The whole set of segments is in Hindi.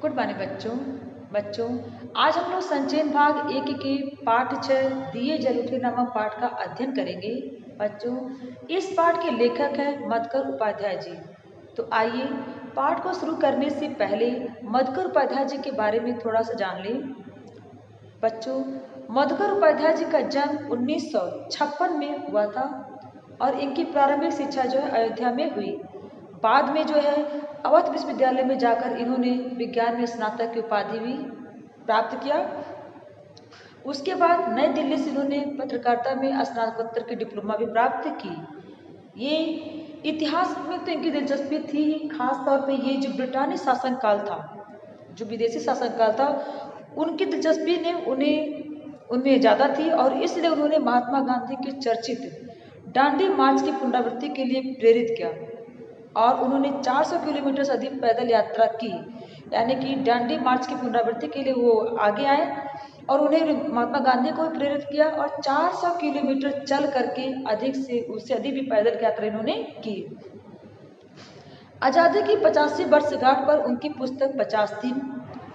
गुड मॉर्निंग बच्चों आज हम लोग संचयन भाग एक के पाठ 6 दिए जल उठे नामक पाठ का अध्ययन करेंगे। बच्चों, इस पाठ के लेखक हैं मधुकर उपाध्याय जी। तो आइए पाठ को शुरू करने से पहले मधुकर उपाध्याय जी के बारे में थोड़ा सा जान लें। बच्चों, मधुकर उपाध्याय जी का जन्म 1956 में हुआ था और इनकी प्रारंभिक शिक्षा जो है अयोध्या में हुई। बाद में जो है अवध विश्वविद्यालय में जाकर इन्होंने विज्ञान में स्नातक की उपाधि भी प्राप्त किया। उसके बाद नई दिल्ली से इन्होंने पत्रकारिता में स्नातकोत्तर की डिप्लोमा भी प्राप्त की। ये इतिहास में तो इनकी दिलचस्पी थी ही, खास तौर पे ये जो ब्रिटानी शासनकाल था, जो विदेशी शासनकाल था, उनकी दिलचस्पी ने उनमें ज़्यादा थी और इसलिए उन्होंने महात्मा गांधी के चर्चित दांडी मार्च की पुनरावृत्ति के लिए प्रेरित किया और उन्होंने 400 किलोमीटर से अधिक पैदल यात्रा की। यानी कि दांडी मार्च की पुनरावृत्ति के लिए वो आगे आए और उन्हें महात्मा गांधी को प्रेरित किया और 400 किलोमीटर चल करके उससे अधिक भी पैदल यात्रा इन्होंने की। आज़ादी की 85वीं वर्षगांठ पर उनकी पुस्तक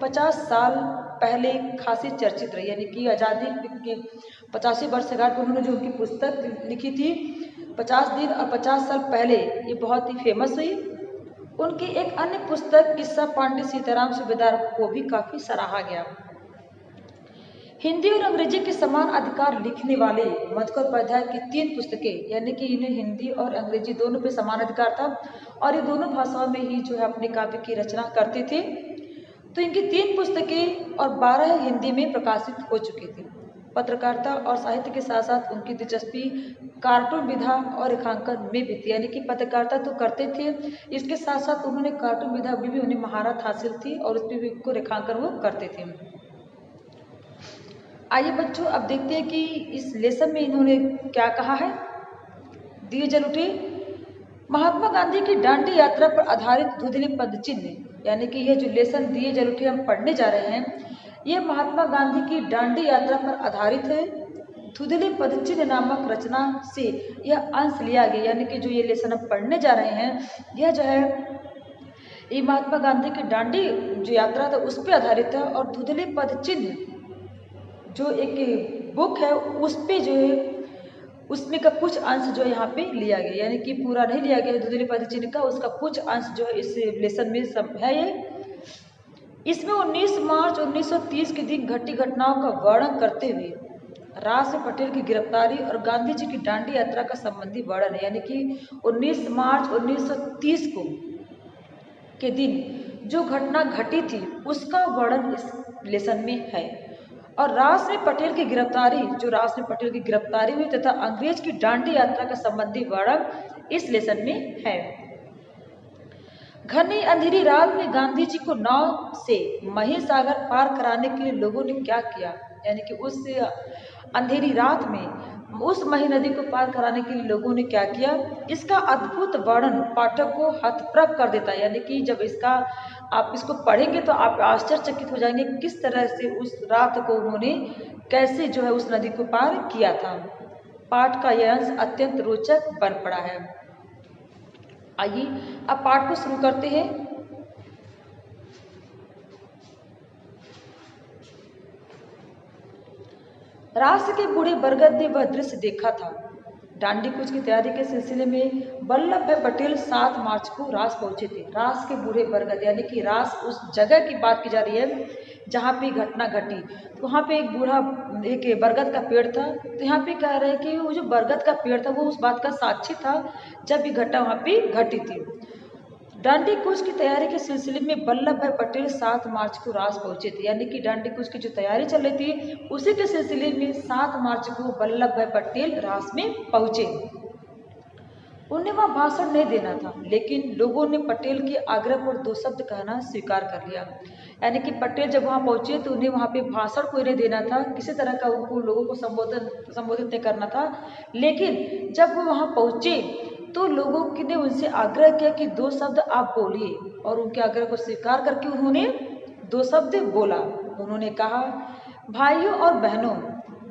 50 साल पहले खासी चर्चित रही। यानी कि आज़ादी की 85वीं वर्षगांठ पर उन्होंने जो उनकी पुस्तक लिखी थी 50 दिन और 50 साल पहले, ये बहुत ही फेमस हुई। उनकी एक अन्य पुस्तक किस्सा पांडे सीताराम सूबेदार को भी काफ़ी सराहा गया। हिंदी और अंग्रेजी के समान अधिकार लिखने वाले मधुकर उपाध्याय की 3 पुस्तकें, यानी कि इन्हें हिंदी और अंग्रेजी दोनों पे समान अधिकार था और ये दोनों भाषाओं में ही जो है अपने काव्य की रचना करते थे। तो इनकी 3 पुस्तकें और 12 हिंदी में प्रकाशित हो चुकी थी। पत्रकारिता और साहित्य के साथ साथ उनकी दिलचस्पी कार्टून विधा और रेखांकन में भी थी। यानी कि पत्रकारिता तो करते थे, इसके साथ साथ उन्होंने कार्टून विधा में भी उन्हें महारत हासिल थी और उस पर भी को रेखांकन वो करते थे। आइए बच्चों, अब देखते हैं कि इस लेसन में इन्होंने क्या कहा है। दिए जल उठे महात्मा गांधी की दांडी यात्रा पर आधारित धुंधले पदचिन्ह, यानी कि यह जो लेसन दिए जल उठे हम पढ़ने जा रहे हैं, यह महात्मा गांधी की दांडी यात्रा पर आधारित है। धुंधले पदचिन्ह नामक रचना से यह अंश लिया गया। यानी कि जो ये लेसन हम पढ़ने जा रहे हैं, यह जो है ये महात्मा गांधी की दांडी जो यात्रा था उस पर आधारित है और धुंधले पदचिन्ह जो एक बुक है उस पे जो है उसमें का कुछ अंश जो है यहाँ पे लिया गया। यानी कि पूरा नहीं लिया गया धुंधले पदचिन्ह का, उसका कुछ अंश जो है इस लेसन में है। ये इसमें 19 मार्च 1930 के दिन घटी घटनाओं का वर्णन करते हुए राज पटेल की गिरफ्तारी और गांधी जी की दांडी यात्रा का संबंधी वर्णन है। यानी कि 19 मार्च 1930 को के दिन जो घटना घटी थी उसका वर्णन इस लेसन में है। और राज पटेल की गिरफ्तारी, जो राज पटेल की गिरफ्तारी हुई तथा अंग्रेज की दांडी यात्रा का संबंधी वर्णन इस लेसन में है। घनी अंधेरी रात में गांधी जी को नाव से महिसागर पार कराने के लिए लोगों ने क्या किया। यानी कि उस अंधेरी रात में उस मही नदी को पार कराने के लिए लोगों ने क्या किया, इसका अद्भुत वर्णन पाठक को हतप्रभ कर देता है। यानी कि जब आप इसको पढ़ेंगे तो आप आश्चर्यचकित हो जाएंगे किस तरह से उस रात को उन्होंने कैसे जो है उस नदी को पार किया था। पाठ का यह अंश अत्यंत रोचक बन पड़ा है। आइए अब पाठ को शुरू करते हैं। राष्ट्र के बूढ़े बरगद ने वह दृश्य देखा था। दांडी कूच की तैयारी के सिलसिले में वल्लभ भाई पटेल 7 मार्च को रास पहुंचे थे। रास के बूढ़े बरगद, यानी कि रास उस जगह की बात की जा रही है जहाँ पे घटना घटी। तो वहाँ पे एक बरगद का पेड़ था। तो यहाँ पे कह रहे हैं कि वो जो बरगद का पेड़ था वो उस बात का साक्षी था जब ये घटना वहाँ पे घटी थी। दांडी कूच की तैयारी के सिलसिले में वल्लभ भाई पटेल 7 मार्च को रास पहुंचे थे। यानी कि दांडी कूच की जो तैयारी चल रही थी उसी के सिलसिले में 7 मार्च को वल्लभ भाई पटेल रास में पहुंचे। उन्हें वहां भाषण नहीं देना था, लेकिन लोगों ने पटेल के आग्रह पर 2 शब्द कहना स्वीकार कर लिया। यानी कि पटेल जब वहां पहुंचे तो उन्हें वहां पे भाषण कोई नहीं देना था, किसी तरह का उनको लोगों को संबोधित नहीं करना था। लेकिन जब वो वहां पहुंचे तो लोगों ने उनसे आग्रह किया कि 2 शब्द आप बोलिए और उनके आग्रह को स्वीकार करके उन्होंने 2 शब्द बोला। उन्होंने कहा, भाइयों और बहनों,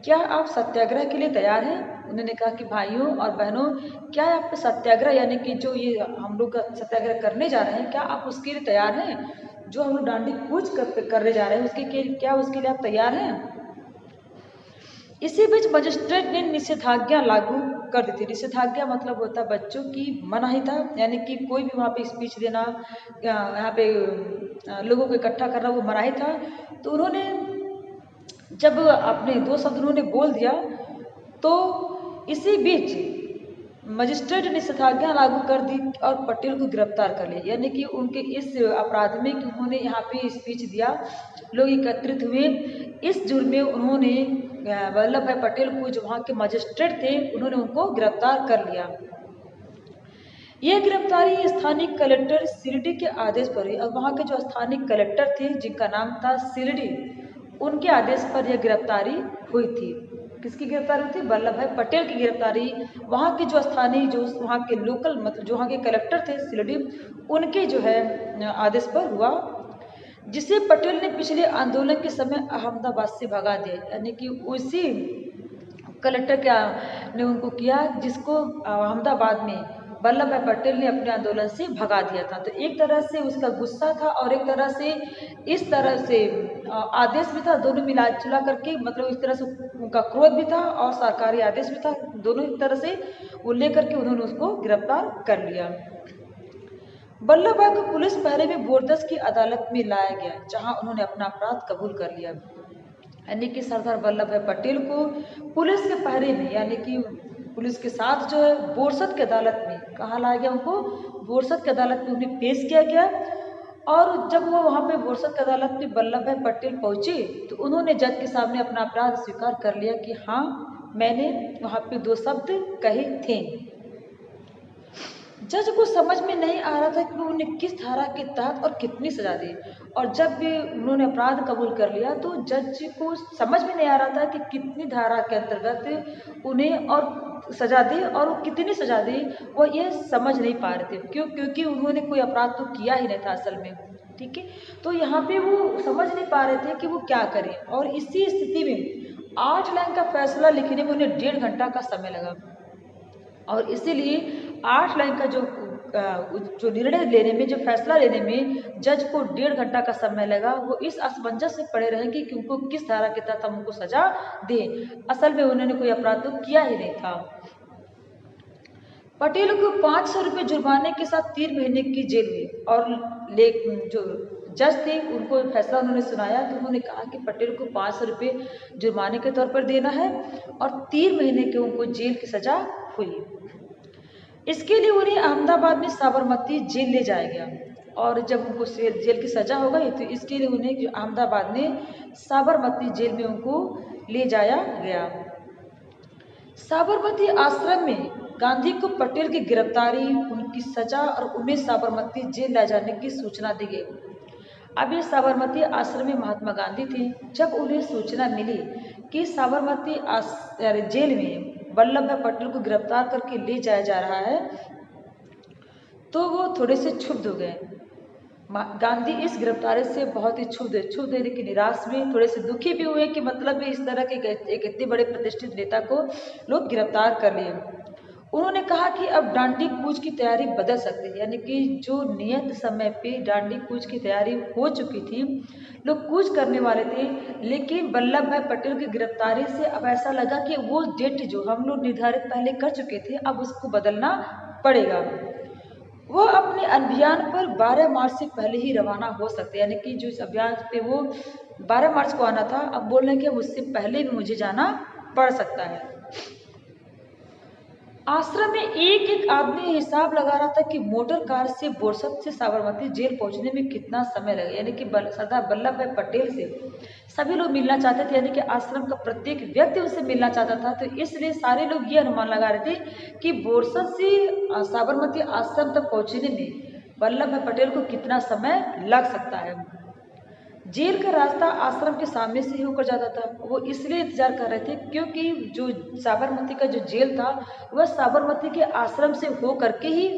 क्या आप सत्याग्रह के लिए तैयार हैं? उन्होंने कहा कि भाइयों और बहनों, क्या आप सत्याग्रह यानी कि जो ये हम लोग सत्याग्रह करने जा रहे हैं, क्या आप उसके लिए तैयार हैं? जो हम लोग दांडी कूच करने जा रहे हैं क्या उसके लिए आप तैयार हैं? इसी बीच मजिस्ट्रेट ने निषेधाज्ञा लागू कर दी थी। निषेधाज्ञा मतलब होता है बच्चों की मनाही था, यानी कि कोई भी वहाँ पे स्पीच देना, यहाँ पे लोगों को इकट्ठा करना वो मनाही था। तो उन्होंने जब अपने दो शब्द उन्होंने बोल दिया तो इसी बीच मजिस्ट्रेट ने निषेधाज्ञा लागू कर दी और पटेल को गिरफ्तार कर लिया। यानी कि उनके इस अपराध में कि उन्होंने यहाँ पे स्पीच दिया, लोग एकत्रित हुए, इस जुर्म में उन्होंने वल्लभ भाई पटेल को, जो वहाँ के मजिस्ट्रेट थे, उन्होंने उनको गिरफ्तार कर लिया। यह गिरफ्तारी स्थानीय कलेक्टर शिरडी के आदेश पर हुई और वहाँ के जो स्थानीय कलेक्टर थे जिनका नाम था शिरडी, उनके आदेश पर यह गिरफ्तारी हुई थी। किसकी गिरफ्तारी हुई थी? वल्लभ भाई पटेल की गिरफ्तारी वहाँ के जो स्थानीय, जो वहाँ के लोकल, मतलब जो वहाँ के कलेक्टर थे शिरडी, उनके जो है आदेश पर हुआ, जिसे पटेल ने पिछले आंदोलन के समय अहमदाबाद से भगा दिया। यानी कि उसी कलेक्टर क्या ने उनको किया जिसको अहमदाबाद में वल्लभ भाई पटेल ने अपने आंदोलन से भगा दिया था। तो एक तरह से उसका गुस्सा था और एक तरह से इस तरह से आदेश भी था, दोनों मिला जुला करके, मतलब इस तरह से उनका क्रोध भी था और सरकारी आदेश भी था, दोनों एक तरह से वो लेकर के उन्होंने उसको गिरफ्तार कर लिया। वल्लभ भाई को पुलिस पहरे में बोरदस की अदालत में लाया गया, जहां उन्होंने अपना अपराध कबूल कर लिया। यानी कि सरदार वल्लभ भाई पटेल को पुलिस के पहरे में, यानी कि पुलिस के साथ जो है बोरसद की अदालत में, कहाँ लाया गया उनको? बोरसद की अदालत में उन्हें पेश किया गया। और जब वो वहाँ पे बोरसद की अदालत में वल्लभ भाई पटेल पहुँचे तो उन्होंने जज के सामने अपना अपराध स्वीकार कर लिया कि हाँ, मैंने वहाँ पे 2 शब्द कहे थे। जज को समझ में नहीं आ रहा था कि उन्हें किस धारा के तहत और कितनी सजा दी, और जब भी उन्होंने अपराध कबूल कर लिया तो जज को समझ में नहीं आ रहा था कि कितनी धारा के अंतर्गत उन्हें और सजा दी और वो कितनी सजा दी, वो ये समझ नहीं पा रहे थे। क्योंकि उन्होंने कोई अपराध तो किया ही नहीं था असल में, ठीक है। तो यहाँ पे वो समझ नहीं पा रहे थे कि वो क्या करें, और इसी स्थिति में 8 लाइन का फैसला लिखने में उन्हें 1.5 घंटा का समय लगा। और इसीलिए 8 लाइन का जो निर्णय लेने में, जो फैसला लेने में जज को 1.5 घंटा का समय लगा। वो इस असमंजस में पड़े रहेंगे कि उनको किस धारा के तहत हम उनको सजा दें। असल में उन्होंने कोई अपराध तो किया ही नहीं था। पटेल को 500 रुपये जुर्माने के साथ 3 महीने की जेल हुई, और जो जज थे उनको फैसला उन्होंने सुनाया तो उन्होंने कहा कि पटेल को 500 रुपये जुर्माने के तौर पर देना है और 3 महीने की उनको जेल की सजा हुई। इसके लिए उन्हें अहमदाबाद में साबरमती जेल ले जाया गया, और जब उनको जेल की सजा हो गई तो इसके लिए उन्हें अहमदाबाद में साबरमती जेल में उनको ले जाया गया। साबरमती आश्रम में गांधी को पटेल की गिरफ्तारी, उनकी सजा और उन्हें साबरमती जेल ले जाने की सूचना दी गई। अब ये साबरमती आश्रम में महात्मा गांधी थे। जब उन्हें सूचना मिली कि साबरमती जेल में वल्लभ भाई पटेल को गिरफ्तार करके ले जाया जा रहा है तो वो थोड़े से क्षुब्ध हो गए। गांधी इस गिरफ्तारी से बहुत ही क्षुब्ध है, लेकिन निराश में थोड़े से दुखी भी हुए कि मतलब इस तरह के एक इतने बड़े प्रतिष्ठित नेता को लोग गिरफ्तार कर लिए। उन्होंने कहा कि अब डांडी कूच की तैयारी बदल सकती है, यानी कि जो नियत समय पे डांडी कूच की तैयारी हो चुकी थी, लोग कूच करने वाले थे, लेकिन वल्लभ भाई पटेल की गिरफ्तारी से अब ऐसा लगा कि वो डेट जो हम लोग निर्धारित पहले कर चुके थे अब उसको बदलना पड़ेगा। वो अपने अभियान पर 12 मार्च से पहले ही रवाना हो सकते, यानी कि जो इस अभियान पे वो 12 मार्च को आना था, अब बोल रहे हैं कि उससे पहले भी मुझे जाना पड़ सकता है। आश्रम में एक एक आदमी हिसाब लगा रहा था कि मोटर कार से बोरसद से साबरमती जेल पहुंचने में कितना समय लगे, यानी कि सरदार वल्लभ भाई पटेल से सभी लोग मिलना चाहते थे, यानी कि आश्रम का प्रत्येक व्यक्ति उनसे मिलना चाहता था। तो इसलिए सारे लोग ये अनुमान लगा रहे थे कि बोरसद से साबरमती आश्रम तक पहुंचने में वल्लभ भाई पटेल को कितना समय लग सकता है। जेल का रास्ता आश्रम के सामने से ही होकर जाता था। वो इसलिए इंतजार कर रहे थे क्योंकि जो साबरमती का जो जेल था वह साबरमती के आश्रम से हो करके ही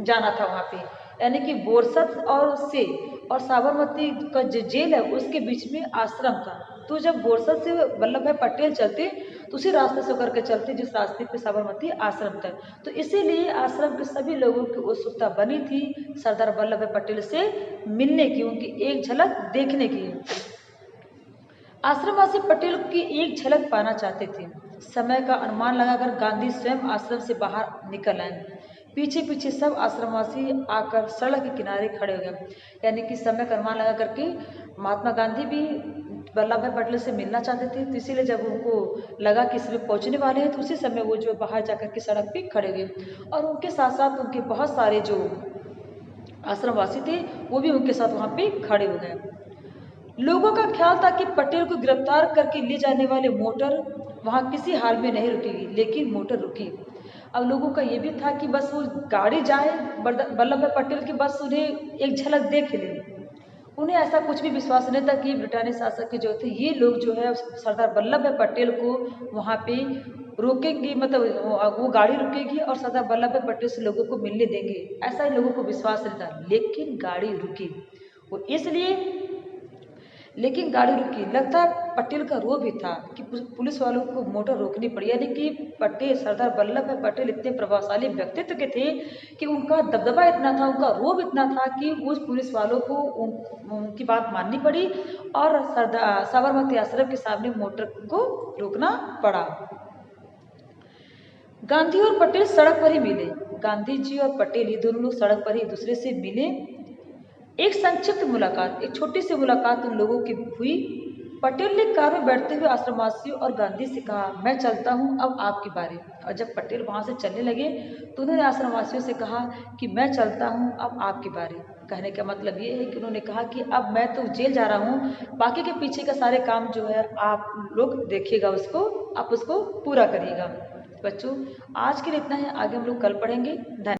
जाना था वहाँ पे, यानी कि बोरसद और साबरमती का जो जेल है उसके बीच में आश्रम था। तो जब बोरसद से वल्लभ भाई पटेल चलते तो उसी रास्ते से होकर के चलते जिस रास्ते पे साबरमती आश्रम था। तो इसीलिए आश्रम के सभी लोगों की उत्सुकता बनी थी सरदार वल्लभ भाई पटेल से मिलने की, उनकी एक झलक देखने की। आश्रमवासी पटेल की एक झलक पाना चाहते थे। समय का अनुमान लगाकर गांधी स्वयं आश्रम से बाहर निकल आए। पीछे पीछे सब आश्रमवासी आकर सड़क के किनारे खड़े हो गए। यानी कि समय का अनुमान लगा करके महात्मा गांधी भी वल्लभ भाई पटेल से मिलना चाहते थे। तो इसीलिए जब उनको लगा कि इसमें पहुंचने वाले हैं तो उसी समय वो जो बाहर जाकर के सड़क पे खड़े हुए, और उनके साथ साथ उनके बहुत सारे जो आश्रमवासी थे वो भी उनके साथ वहाँ पे खड़े हो गए। लोगों का ख्याल था कि पटेल को गिरफ्तार करके ले जाने वाले मोटर वहां किसी हाल में नहीं रुकेगी, लेकिन मोटर रुकी। अब लोगों का ये भी था कि बस वो गाड़ी जाए, वल्लभ भाई पटेल की बस उन्हें एक झलक देख ले। उन्हें ऐसा कुछ भी विश्वास नहीं था कि ब्रिटानी शासक के जो थे ये लोग जो है सरदार वल्लभ भाई पटेल को वहाँ पे रोकेंगे, मतलब वो गाड़ी रुकेगी और सरदार वल्लभ भाई पटेल से लोगों को मिलने देंगे, ऐसा ही लोगों को विश्वास नहीं था। लेकिन गाड़ी रुकी, वो इसलिए लेकिन गाड़ी रुकी। लगता है पटेल का रोह भी था कि पुलिस वालों को मोटर रोकनी पड़ी। यानी कि पटेल सरदार वल्लभ भाई पटेल इतने प्रभावशाली व्यक्तित्व के थे कि उनका दबदबा इतना था, उनका रोह इतना था कि उस पुलिस वालों को उनकी बात माननी पड़ी और सरदार साबरमती आश्रम के सामने मोटर को रोकना पड़ा। गांधी और पटेल सड़क पर ही मिले। गांधी जी और पटेल ये दोनों लोग सड़क पर ही एक दूसरे से मिले। एक संक्षिप्त मुलाकात, एक छोटी सी मुलाकात उन लोगों की हुई। पटेल ने कार में बैठते हुए आश्रमवासियों और गांधी से कहा, मैं चलता हूं, अब आपकी बारी। और जब पटेल वहां से चलने लगे तो उन्होंने आश्रमवासियों से कहा कि मैं चलता हूं, अब आपकी बारी। कहने का मतलब ये है कि उन्होंने कहा कि अब मैं तो जेल जा रहा हूँ, बाकी के पीछे का सारे काम जो है आप लोग देखिएगा, उसको आप उसको पूरा करिएगा। बच्चों आज के लिए इतना है, आगे हम लोग कल पढ़ेंगे। धन्यवाद।